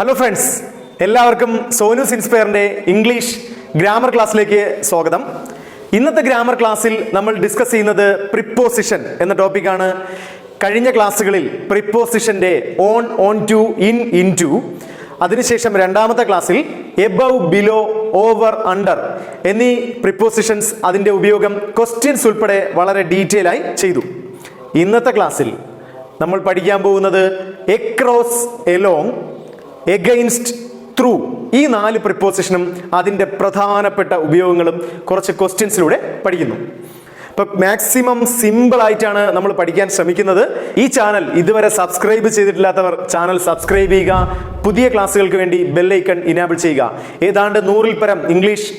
Hello friends, എല്ലാവർക്കും Sonu's ഇൻസ്പയറിൻ്റെ English grammar ക്ലാസ്സിലേക്ക് സ്വാഗതം. ഇന്നത്തെ ഗ്രാമർ ക്ലാസ്സിൽ നമ്മൾ ഡിസ്കസ് ചെയ്യുന്നത് പ്രിപ്പോസിഷൻ എന്ന ടോപ്പിക്കാണ്. കഴിഞ്ഞ ക്ലാസ്സുകളിൽ പ്രിപ്പോസിഷൻ്റെ on, onto, into, അതിനുശേഷം രണ്ടാമത്തെ ക്ലാസ്സിൽ എബവ്, ബിലോ, ഓവർ, അണ്ടർ എന്നീ പ്രിപ്പോസിഷൻസ് അതിൻ്റെ ഉപയോഗം ക്വസ്റ്റ്യൻസ് ഉൾപ്പെടെ വളരെ ഡീറ്റെയിൽ ആയി ചെയ്തു. ഇന്നത്തെ ക്ലാസ്സിൽ നമ്മൾ പഠിക്കാൻ പോകുന്നത് എക്രോസ്, എലോങ്, എഗെയിൻസ്റ്റ്, ത്രൂ ഈ 4 പ്രിപ്പോസിഷനും അതിൻ്റെ പ്രധാനപ്പെട്ട ഉപയോഗങ്ങളും കുറച്ച് ക്വസ്റ്റ്യൻസിലൂടെ പഠിക്കുന്നു. അപ്പോൾ മാക്സിമം സിമ്പിൾ ആയിട്ടാണ് നമ്മൾ പഠിക്കാൻ ശ്രമിക്കുന്നത്. ഈ ചാനൽ ഇതുവരെ സബ്സ്ക്രൈബ് ചെയ്തിട്ടില്ലാത്തവർ ചാനൽ സബ്സ്ക്രൈബ് ചെയ്യുക. പുതിയ ക്ലാസ്സുകൾക്ക് വേണ്ടി ബെല്ലൈക്കൺ ഇനാബിൾ ചെയ്യുക. ഏതാണ്ട് 100-ൽ പരം ഇംഗ്ലീഷ്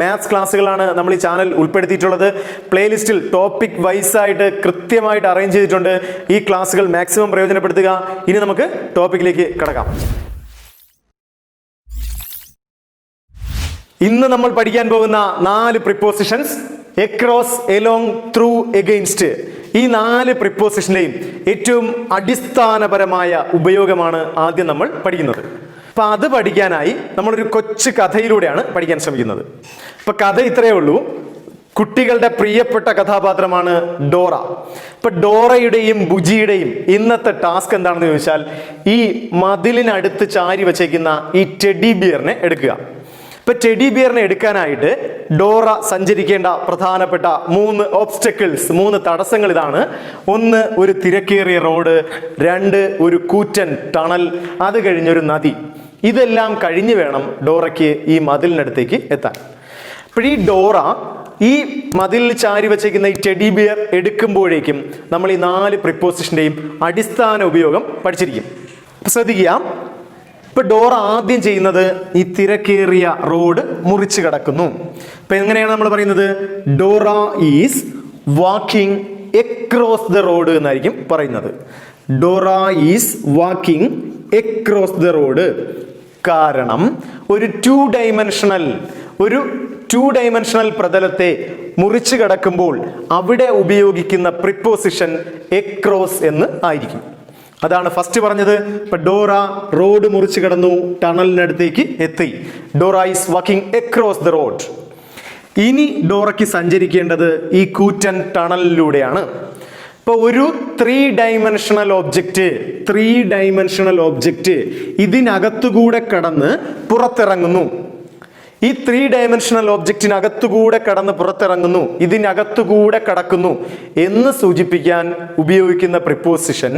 മാത്സ് ക്ലാസ്സുകളാണ് നമ്മൾ ഈ ചാനൽ ഉൾപ്പെടുത്തിയിട്ടുള്ളത്. പ്ലേലിസ്റ്റിൽ ടോപ്പിക് വൈസ് ആയിട്ട് കൃത്യമായിട്ട് അറേഞ്ച് ചെയ്തിട്ടുണ്ട്. ഈ ക്ലാസ്സുകൾ മാക്സിമം പ്രയോജനപ്പെടുത്തുക. ഇനി നമുക്ക് ടോപ്പിക്കിലേക്ക് കടക്കാം. ഇന്ന് നമ്മൾ പഠിക്കാൻ പോകുന്ന 4 prepositions across, along, through, against ഈ 4 പ്രിപ്പോസിഷൻ്റെയും ഏറ്റവും അടിസ്ഥാനപരമായ ഉപയോഗമാണ് ആദ്യം നമ്മൾ പഠിക്കുന്നത്. അപ്പം അത് പഠിക്കാനായി നമ്മളൊരു കൊച്ചു കഥയിലൂടെയാണ് പഠിക്കാൻ ശ്രമിക്കുന്നത്. അപ്പം കഥ ഇത്രയേ ഉള്ളൂ. കുട്ടികളുടെ പ്രിയപ്പെട്ട കഥാപാത്രമാണ് ഡോറ. ഇപ്പൊ ഡോറയുടെയും ബുജിയുടെയും ഇന്നത്തെ ടാസ്ക് എന്താണെന്ന് ചോദിച്ചാൽ, ഈ മതിലിനടുത്ത് ചാരി വച്ചേക്കുന്ന ഈ ടെഡി ബിയറിനെ എടുക്കുക. ഇപ്പൊ ടെഡി ബിയറിനെ എടുക്കാനായിട്ട് ഡോറ സഞ്ചരിക്കേണ്ട പ്രധാനപ്പെട്ട 3 ഓബ്സ്റ്റക്കിൾസ്, 3 തടസ്സങ്ങൾ ഇതാണ്. 1, ഒരു തിരക്കേറിയ റോഡ്. 2, ഒരു കൂറ്റൻ ടണൽ. അത് കഴിഞ്ഞൊരു നദി. ഇതെല്ലാം കഴിഞ്ഞ് വേണം ഡോറയ്ക്ക് ഈ മതിലിനടുത്തേക്ക് എത്താൻ. അപ്പോൾ ഈ ഡോറ ഈ മതിലിൽ ചാരി വച്ചേക്കുന്ന ഈ ടെഡി ബിയർ എടുക്കുമ്പോഴേക്കും നമ്മൾ ഈ 4 പ്രിപ്പോസിഷൻ്റെയും അടിസ്ഥാന ഉപയോഗം പഠിച്ചിരിക്കും. ശ്രദ്ധിക്കുക. ഇപ്പൊ ഡോറ ആദ്യം ചെയ്യുന്നത് ഈ തിരക്കേറിയ റോഡ് മുറിച്ച് കടക്കുന്നു. ഇപ്പൊ എങ്ങനെയാണ് നമ്മൾ പറയുന്നത്? Dora is walking across the road എന്നായിരിക്കും പറയുന്നത്. Dora is walking across the road. കാരണം ഒരു 2 ഡൈമെൻഷണൽ പ്രതലത്തെ മുറിച്ച് കടക്കുമ്പോൾ അവിടെ ഉപയോഗിക്കുന്ന പ്രിപ്പോസിഷൻ എക്രോസ് എന്ന് ആയിരിക്കും. അതാണ് ഫസ്റ്റ് പറഞ്ഞത്. ഇപ്പൊ ഡോറ റോഡ് മുറിച്ച് കടന്നു, ടണലിനടുത്തേക്ക് എത്തി. Dora is walking across the road. ഇനി ഡോറയ്ക്ക് സഞ്ചരിക്കേണ്ടത് ഈ കൂറ്റൻ ടണലിലൂടെയാണ്. ഇപ്പൊ ഒരു 3 ഡൈമെൻഷണൽ ഒബ്ജക്റ്റ് ഇതിനകത്തുകൂടെ കടന്ന് പുറത്തിറങ്ങുന്നു. ഈ 3 ഡൈമെൻഷണൽ ഒബ്ജക്റ്റിനകത്തുകൂടെ കടന്ന് പുറത്തിറങ്ങുന്നു, ഇതിനകത്തുകൂടെ കടക്കുന്നു എന്ന് സൂചിപ്പിക്കാൻ ഉപയോഗിക്കുന്ന preposition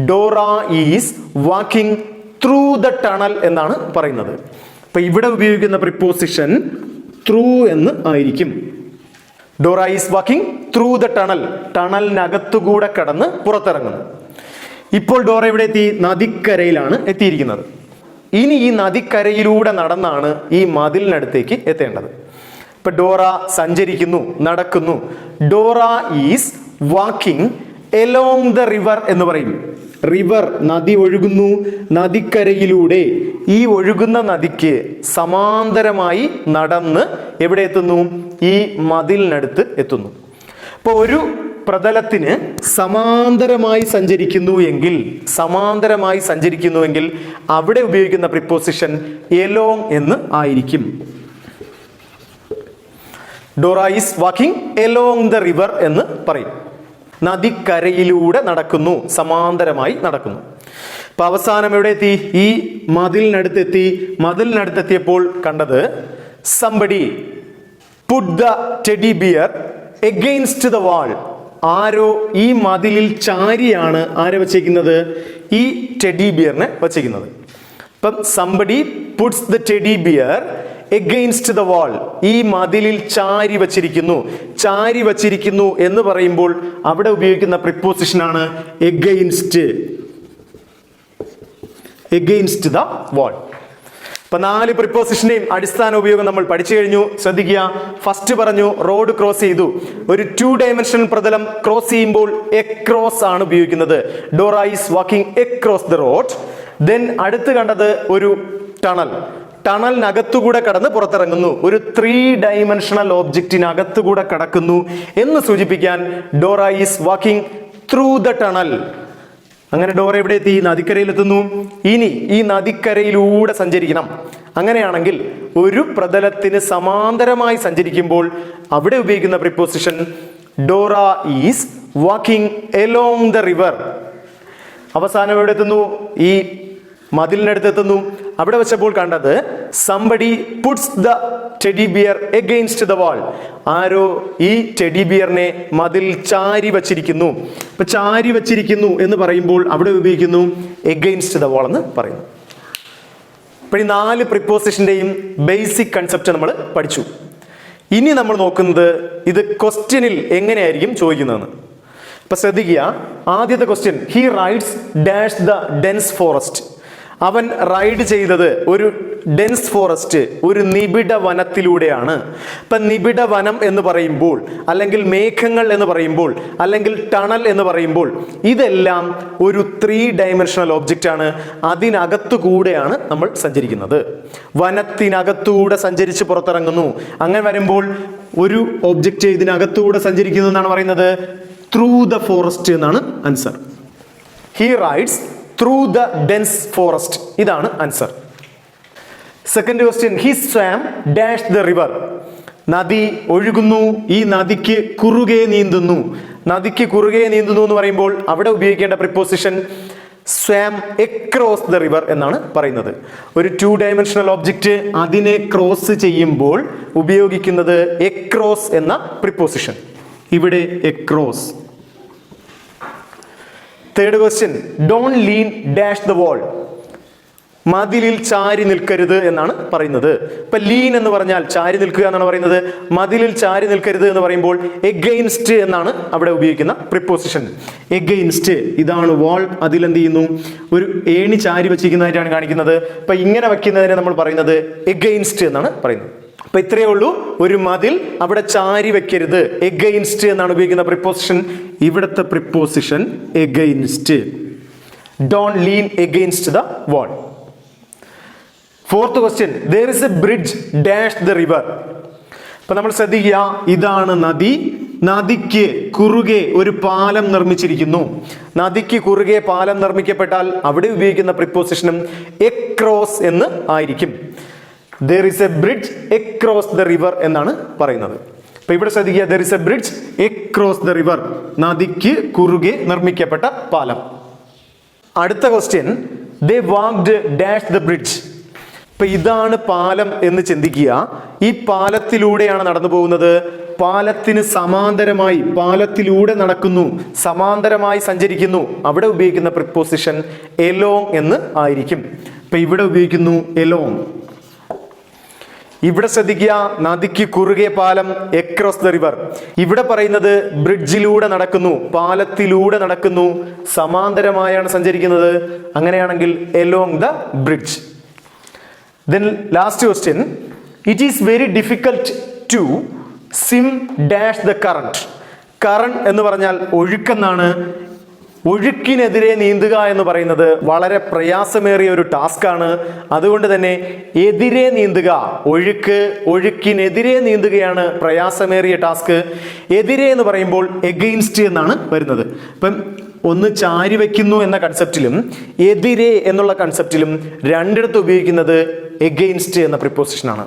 Dora is walking through the tunnel എന്നാണ് പറയുന്നത്. അപ്പൊ ഇവിടെ ഉപയോഗിക്കുന്ന പ്രിപ്പോസിഷൻ ത്രൂ എന്ന് ആയിരിക്കും. Dora is walking through the tunnel. ടണലിനകത്തുകൂടെ കടന്ന് പുറത്തിറങ്ങുന്നു. ഇപ്പോൾ ഡോറ ഇവിടെ എത്തി? നദിക്കരയിലാണ് എത്തിയിരിക്കുന്നത്. ഇനി ഈ നദിക്കരയിലൂടെ നടന്നാണ് ഈ മതിലിനടുത്തേക്ക് എത്തേണ്ടത്. ഇപ്പൊ ഡോറ സഞ്ചരിക്കുന്നു, നടക്കുന്നു. Dora is walking along the river എന്ന് പറയും. റിവർ, നദി ഒഴുകുന്നു. നദിക്കരയിലൂടെ ഈ ഒഴുകുന്ന നദിക്ക് സമാന്തരമായി നടന്ന് എവിടെ എത്തുന്നു? ഈ മതിലിനടുത്ത് എത്തുന്നു. അപ്പോൾ ഒരു പ്രതലത്തിന് സമാന്തരമായി സഞ്ചരിക്കുന്നുവെങ്കിൽ അവിടെ ഉപയോഗിക്കുന്ന പ്രിപ്പോസിഷൻ എലോങ് എന്ന് ആയിരിക്കും. Dora is walking along the river എന്ന് പറയും. നദിക്കരയിലൂടെ നടക്കുന്നു, സമാന്തരമായി നടക്കുന്നു. അപ്പൊ അവസാനം എവിടെ എത്തി? ഈ മതിലിനടുത്തെത്തി. മതിലിനടുത്തെത്തിയപ്പോൾ കണ്ടത് somebody put the teddy bear against the wall. ആരോ ഈ മതിലിൽ ചാരിയാണ് ആരെ വച്ചേക്കുന്നത്? ഈ ടെഡി ബിയറിനെ വച്ചേക്കുന്നത്. ഇപ്പം somebody puts the teddy bear against the wall. ഈ മതിലിൽ ചാരി വച്ചിരിക്കുന്നു എന്ന് പറയുമ്പോൾ അവിടെ ഉപയോഗിക്കുന്ന പ്രിപ്പോസിഷനാണ് against the wall. ഇപ്പൊ 4 പ്രിപ്പോസിഷന്റെയും അടിസ്ഥാന ഉപയോഗം നമ്മൾ പഠിച്ചു കഴിഞ്ഞു. ശ്രദ്ധിക്കുക. ഫസ്റ്റ് പറഞ്ഞു റോഡ് ക്രോസ് ചെയ്തു. ഒരു 2 ഡൈമെൻഷണൽ പ്രതലം ക്രോസ് ചെയ്യുമ്പോൾ എക്രോസ് ആണ് ഉപയോഗിക്കുന്നത്. Dora is walking across the road. Then അടുത്ത് കണ്ടത് ഒരു ടണലിനകത്തുകൂടെ കടന്ന് പുറത്തിറങ്ങുന്നു. ഒരു 3 ഡൈമെൻഷണൽ ഓബ്ജക്റ്റിനകത്തുകൂടെ കടക്കുന്നു എന്ന് സൂചിപ്പിക്കാൻ Dora is walking through the tunnel. അങ്ങനെ ഡോറ എവിടെ എത്തി? നദിക്കരയിലെത്തുന്നു. ഇനി ഈ നദിക്കരയിലൂടെ സഞ്ചരിക്കണം. അങ്ങനെയാണെങ്കിൽ ഒരു പ്രതലത്തിന് സമാന്തരമായി സഞ്ചരിക്കുമ്പോൾ അവിടെ ഉപയോഗിക്കുന്ന preposition Dora is walking along the river. അവസാനം എവിടെ എത്തുന്നു? ഈ മതിലിനടുത്ത് എത്തുന്നു. അവിടെ വെച്ചപ്പോൾ കണ്ടത് somebody puts the teddy bear against the wall. ആരോ ഈ ടെഡി ബിയറിനെ മതിൽ ചാരി വച്ചിരിക്കുന്നു. അപ്പൊ ചാരി വച്ചിരിക്കുന്നു എന്ന് പറയുമ്പോൾ അവിടെ ഉപയോഗിക്കുന്നു എഗെയിൻസ്റ്റ് ദ വാൾ എന്ന് പറയുന്നു. അപ്പോൾ ഈ 4 പ്രിപ്പോസിഷന്റെയും ബേസിക് കൺസെപ്റ്റ് നമ്മൾ പഠിച്ചു. ഇനി നമ്മൾ നോക്കുന്നത് ഇത് ക്വസ്റ്റ്യനിൽ എങ്ങനെയായിരിക്കും ചോദിക്കുന്നതെന്ന്. അപ്പൊ ശ്രദ്ധിക്കുക, ആദ്യത്തെ question, he rides dash the dense forest. അവൻ റൈഡ് ചെയ്തത് ഒരു ഡെൻസ് ഫോറസ്റ്റ്, ഒരു നിബിഡ വനത്തിലൂടെയാണ്. ഇപ്പൊ നിബിഡ വനം എന്ന് പറയുമ്പോൾ, അല്ലെങ്കിൽ മേഘങ്ങൾ എന്ന് പറയുമ്പോൾ, അല്ലെങ്കിൽ ടണൽ എന്ന് പറയുമ്പോൾ, ഇതെല്ലാം ഒരു 3 ഡയമെൻഷണൽ ഒബ്ജക്റ്റ് ആണ്. അതിനകത്തു കൂടെയാണ് നമ്മൾ സഞ്ചരിക്കുന്നത്. വനത്തിനകത്തൂടെ സഞ്ചരിച്ച് പുറത്തിറങ്ങുന്നു. അങ്ങനെ വരുമ്പോൾ ഒരു ഒബ്ജക്റ്റ് ഇതിനകത്തൂടെ സഞ്ചരിക്കുന്നു എന്നാണ് പറയുന്നത്. ത്രൂ ദ ഫോറസ്റ്റ് എന്നാണ് answer. He rides through the dense forest. ഇതാണ് answer. Second question, he swam dash the river. നദി ഒഴുകുന്നു, ഈ നദിക്ക് കുറുകെ നീന്തുന്നു. നദിക്ക് കുറുകെ നീന്തുന്നു എന്ന് പറയുമ്പോൾ അവിടെ ഉപയോഗിക്കേണ്ട പ്രിപ്പോസിഷൻ സ്വാം എക്രോസ് ദ റിവർ എന്നാണ് പറയുന്നത്. ഒരു 2 ഡയമെൻഷണൽ ഒബ്ജക്റ്റ് അതിനെ ക്രോസ് ചെയ്യുമ്പോൾ ഉപയോഗിക്കുന്നത് എക്രോസ് എന്ന പ്രിപ്പോസിഷൻ. ഇവിടെ across. Third question, don't lean dash the wall. മതിലിൽ ചാരി നിൽക്കരുത് എന്നാണ് പറയുന്നത്. ഇപ്പൊ ലീൻ എന്ന് പറഞ്ഞാൽ ചാരി നിൽക്കുക എന്നാണ് പറയുന്നത്. മതിലിൽ ചാരി നിൽക്കരുത് എന്ന് പറയുമ്പോൾ എഗെയിൻസ്റ്റ് എന്നാണ് അവിടെ ഉപയോഗിക്കുന്ന പ്രിപ്പോസിഷൻ. എഗെയിൻസ്റ്റ്, ഇതാണ് വാൾ. അതിലെന്ത് ചെയ്യുന്നു? ഒരു ഏണി ചാരി വെച്ചിരിക്കുന്നതായിട്ടാണ് കാണിക്കുന്നത്. അപ്പൊ ഇങ്ങനെ വെക്കുന്നതിനെ നമ്മൾ പറയുന്നത് എഗെയിൻസ്റ്റ് എന്നാണ് പറയുന്നത്. അപ്പൊ ഇത്രയേ ഉള്ളൂ. ഒരു മതിൽ, അവിടെ ചാരി വെക്കരുത്, എഗെയിൻസ്റ്റ് എന്നാണ് ഉപയോഗിക്കുന്ന പ്രിപ്പോസിഷൻ. ഇവിടുത്തെ preposition against. Don't lean against the wall. Fourth question, there is a bridge dash the river. അപ്പൊ നമ്മൾ ശ്രദ്ധിക്കുക, ഇതാണ് നദി. നദിക്ക് കുറുകെ ഒരു പാലം നിർമ്മിച്ചിരിക്കുന്നു. നദിക്ക് കുറുകെ പാലം നിർമ്മിക്കപ്പെട്ടാൽ അവിടെ ഉപയോഗിക്കുന്ന പ്രിപ്പോസിഷനും എക്രോസ് എന്ന് ആയിരിക്കും. there is a bridge across the river എന്നാണ് പറയുന്നത്. അപ്പൊ ഇവിടെ ശ്രദ്ധിക്കുക, there is a bridge across the river. നദിക്ക് കുറുകെ നിർമ്മിക്കപ്പെട്ട പാലം. അടുത്ത question, they walked dash the bridge. ഇപ്പൊ ഇതാണ് പാലം എന്ന് ചിന്തിക്കുക. ഈ പാലത്തിലൂടെയാണ് നടന്നു പോകുന്നത്. പാലത്തിന് സമാന്തരമായി, പാലത്തിലൂടെ നടക്കുന്നു, സമാന്തരമായി സഞ്ചരിക്കുന്നു. അവിടെ ഉപയോഗിക്കുന്ന പ്രിപ്പോസിഷൻ എലോങ് എന്ന് ആയിരിക്കും. ഇപ്പൊ ഇവിടെ ഉപയോഗിക്കുന്നു എലോങ്. ഇവിടെ ശ്രദ്ധിക്കുക, നദിക്ക് കുറുകെ പാലം, എക്രോസ് ദ റിവർ. ഇവിടെ പറയുന്നത് ബ്രിഡ്ജിലൂടെ നടക്കുന്നു, പാലത്തിലൂടെ നടക്കുന്നു, സമാന്തരമായാണ് സഞ്ചരിക്കുന്നത്. അങ്ങനെയാണെങ്കിൽ along the bridge. Then last question, it is very difficult to swim dash the current. current എന്ന് പറഞ്ഞാൽ ഒഴുക്കെന്നാണ്. ഒഴുക്കിനെതിരെ നീന്തുക എന്ന് പറയുന്നത് വളരെ പ്രയാസമേറിയ ഒരു ടാസ്ക് ആണ്. അതുകൊണ്ട് തന്നെ എതിരെ നീന്തുക, ഒഴുക്കിനെതിരെ നീന്തുകയാണ് പ്രയാസമേറിയ ടാസ്ക്. എതിരെ എന്ന് പറയുമ്പോൾ എഗെയിൻസ്റ്റ് എന്നാണ് വരുന്നത്. ഇപ്പം ഒന്ന് ചാരി വയ്ക്കുന്നു എന്ന കൺസെപ്റ്റിലും എതിരെ എന്നുള്ള കൺസെപ്റ്റിലും രണ്ടിടത്ത് ഉപയോഗിക്കുന്നത് എഗെയിൻസ്റ്റ് എന്ന പ്രിപ്പോസിഷനാണ്.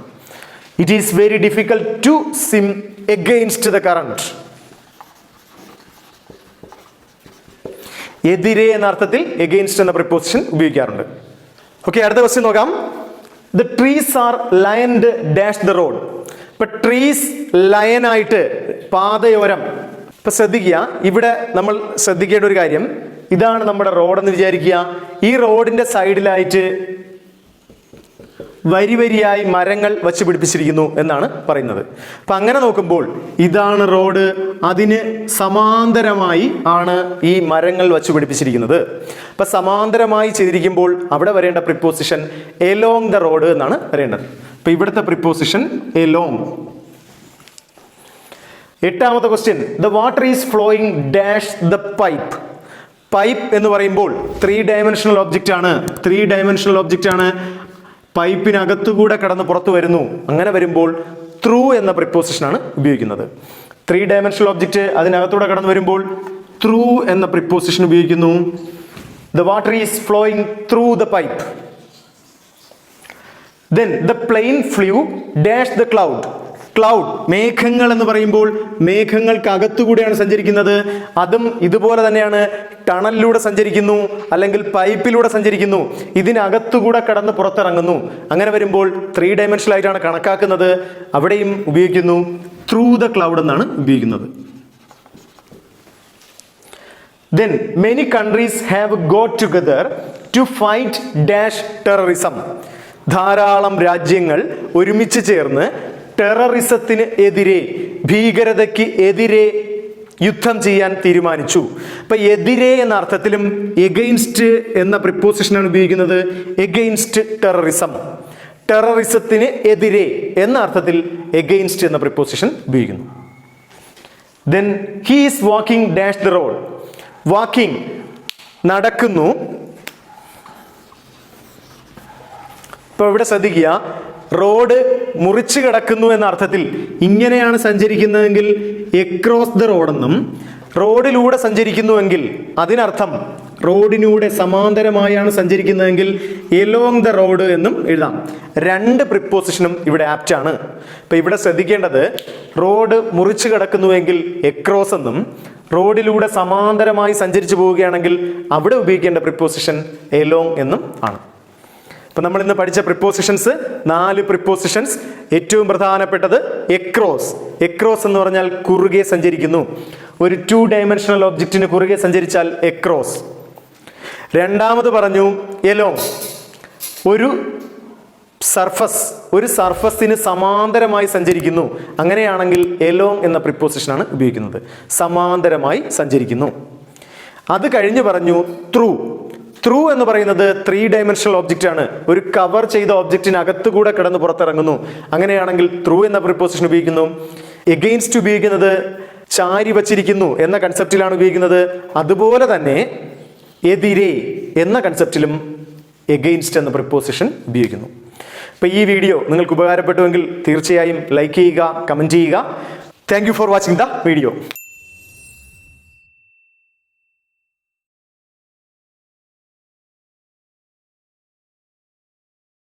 It is very difficult to swim against the current. എതിരെ എന്ന അർത്ഥത്തിൽ എഗെയിൻസ്റ്റ് എന്ന പ്രിപ്പോസിഷൻ ഉപയോഗിക്കാറുണ്ട്. ഓക്കെ, അടുത്ത ക്വസ്റ്റ്യൻ നോക്കാം. The trees are lined dash the road. ഇപ്പൊ ട്രീസ് ലൈൻ ആയിട്ട് പാതയോരം. ഇപ്പൊ ശ്രദ്ധിക്കുക, ഇവിടെ നമ്മൾ ശ്രദ്ധിക്കേണ്ട ഒരു കാര്യം, ഇതാണ് നമ്മുടെ റോഡെന്ന് വിചാരിക്കുക. ഈ റോഡിന്റെ സൈഡിലായിട്ട് വരി വരിയായി മരങ്ങൾ വച്ച് പിടിപ്പിച്ചിരിക്കുന്നു എന്നാണ് പറയുന്നത്. അപ്പൊ അങ്ങനെ നോക്കുമ്പോൾ ഇതാണ് റോഡ്, അതിന് സമാന്തരമായി ആണ് ഈ മരങ്ങൾ വച്ച് പിടിപ്പിച്ചിരിക്കുന്നത്. അപ്പൊ സമാന്തരമായി ചെയ്തിരിക്കുമ്പോൾ അവിടെ വരേണ്ട പ്രിപ്പോസിഷൻ എലോങ് ദ റോഡ് എന്നാണ് വരേണ്ടത്. അപ്പൊ ഇവിടുത്തെ പ്രിപ്പോസിഷൻ എലോങ്. എട്ടാമത്തെ question, the water is flowing dash the pipe. Pipe എന്ന് പറയുമ്പോൾ 3 ഡയമെൻഷണൽ ഒബ്ജക്റ്റ് ആണ്. 3 ഡയമെൻഷണൽ ഒബ്ജക്റ്റ് ആണ്. പൈപ്പിനകത്തുകൂടെ കടന്ന് പുറത്തു വരുന്നു. അങ്ങനെ വരുമ്പോൾ ത്രൂ എന്ന പ്രിപ്പോസിഷനാണ് ഉപയോഗിക്കുന്നത്. 3 ഡയമെൻഷണൽ ഒബ്ജക്റ്റ് അതിനകത്തൂടെ കടന്നു വരുമ്പോൾ ത്രൂ എന്ന പ്രിപ്പോസിഷൻ ഉപയോഗിക്കുന്നു. The water is flowing through the pipe. Then the plane flew dash the cloud. Cloud, മേഘങ്ങൾ എന്ന് പറയുമ്പോൾ മേഘങ്ങൾക്ക് അകത്തുകൂടെയാണ് സഞ്ചരിക്കുന്നത്. അതും ഇതുപോലെ തന്നെയാണ്, ടണലിലൂടെ സഞ്ചരിക്കുന്നു അല്ലെങ്കിൽ പൈപ്പിലൂടെ സഞ്ചരിക്കുന്നു, ഇതിനകത്തുകൂടെ കടന്ന് പുറത്തിറങ്ങുന്നു. അങ്ങനെ വരുമ്പോൾ 3 ഡയമെൻഷനൽ ആയിട്ടാണ് കണക്കാക്കുന്നത്. അവിടെയും ഉപയോഗിക്കുന്നു ത്രൂ ദ ക്ലൗഡ് എന്നാണ് ഉപയോഗിക്കുന്നത്. Then many countries have got together to fight dash terrorism. ധാരാളം രാജ്യങ്ങൾ ഒരുമിച്ച് ചേർന്ന് ടെററിസത്തിന് എതിരെ, ഭീകരതയ്ക്ക് എതിരെ യുദ്ധം ചെയ്യാൻ തീരുമാനിച്ചു. അപ്പൊ എതിരെ എന്ന അർത്ഥത്തിലും എഗെയിൻസ്റ്റ് എന്ന പ്രിപ്പോസിഷനാണ് ഉപയോഗിക്കുന്നത്. എഗെയിൻസ്റ്റ് ടെററിസം, ടെററിസത്തിന് എതിരെ എന്ന അർത്ഥത്തിൽ എഗെയിൻസ്റ്റ് എന്ന പ്രിപ്പോസിഷൻ ഉപയോഗിക്കുന്നു. Then he is walking dash the road. Walking, നടക്കുന്നു. ഇപ്പൊ ഇവിടെ ശ്രദ്ധിക്കുക, റോഡ് മുറിച്ചു കിടക്കുന്നു എന്ന അർത്ഥത്തിൽ ഇങ്ങനെയാണ് സഞ്ചരിക്കുന്നതെങ്കിൽ എക്രോസ് ദ റോഡെന്നും, റോഡിലൂടെ സഞ്ചരിക്കുന്നുവെങ്കിൽ അതിനർത്ഥം റോഡിലൂടെ സമാന്തരമായാണ് സഞ്ചരിക്കുന്നതെങ്കിൽ എലോങ് ദ റോഡ് എന്നും എഴുതാം. 2 പ്രിപ്പോസിഷനും ഇവിടെ ആപ്റ്റ് ആണ്. ഇപ്പൊ ഇവിടെ ശ്രദ്ധിക്കേണ്ടത്, റോഡ് മുറിച്ചു കിടക്കുന്നുവെങ്കിൽ എക്രോസ് എന്നും, റോഡിലൂടെ സമാന്തരമായി സഞ്ചരിച്ചു പോവുകയാണെങ്കിൽ അവിടെ ഉപയോഗിക്കേണ്ട പ്രിപ്പോസിഷൻ എലോങ് എന്നും ആണ്. ഇപ്പം നമ്മൾ ഇന്ന് പഠിച്ച പ്രിപ്പോസിഷൻസ് 4 പ്രിപ്പോസിഷൻസ്. ഏറ്റവും പ്രധാനപ്പെട്ടത് എക്രോസ്. എക്രോസ് എന്ന് പറഞ്ഞാൽ കുറുകെ സഞ്ചരിക്കുന്നു. ഒരു 2 ഡയമെൻഷണൽ ഒബ്ജക്റ്റിന് കുറുകെ സഞ്ചരിച്ചാൽ എക്രോസ്. രണ്ടാമത് പറഞ്ഞു എലോങ്, ഒരു സർഫസ്, ഒരു സർഫസിന് സമാന്തരമായി സഞ്ചരിക്കുന്നു. അങ്ങനെയാണെങ്കിൽ എലോങ് എന്ന പ്രിപ്പോസിഷനാണ് ഉപയോഗിക്കുന്നത്. സമാന്തരമായി സഞ്ചരിക്കുന്നു. അത് കഴിഞ്ഞ് പറഞ്ഞു ത്രൂ. ത്രൂ എന്ന് പറയുന്നത് 3 ഡയമെൻഷണൽ ഒബ്ജക്റ്റ് ആണ്. ഒരു കവർ ചെയ്ത ഒബ്ജക്റ്റിനകത്തുകൂടെ കിടന്ന് പുറത്തിറങ്ങുന്നു. അങ്ങനെയാണെങ്കിൽ ത്രൂ എന്ന പ്രിപ്പോസിഷൻ ഉപയോഗിക്കുന്നു. എഗെയിൻസ്റ്റ് ഉപയോഗിക്കുന്നത് ചാരി വച്ചിരിക്കുന്നു എന്ന കൺസെപ്റ്റിലാണ് ഉപയോഗിക്കുന്നത്. അതുപോലെ തന്നെ എതിരെ എന്ന കൺസെപ്റ്റിലും എഗെയിൻസ്റ്റ് എന്ന പ്രിപ്പോസിഷൻ ഉപയോഗിക്കുന്നു. അപ്പോൾ ഈ വീഡിയോ നിങ്ങൾക്ക് ഉപകാരപ്പെട്ടുവെങ്കിൽ തീർച്ചയായും ലൈക്ക് ചെയ്യുക, കമൻറ്റ് ചെയ്യുക. Thank you for watching the video.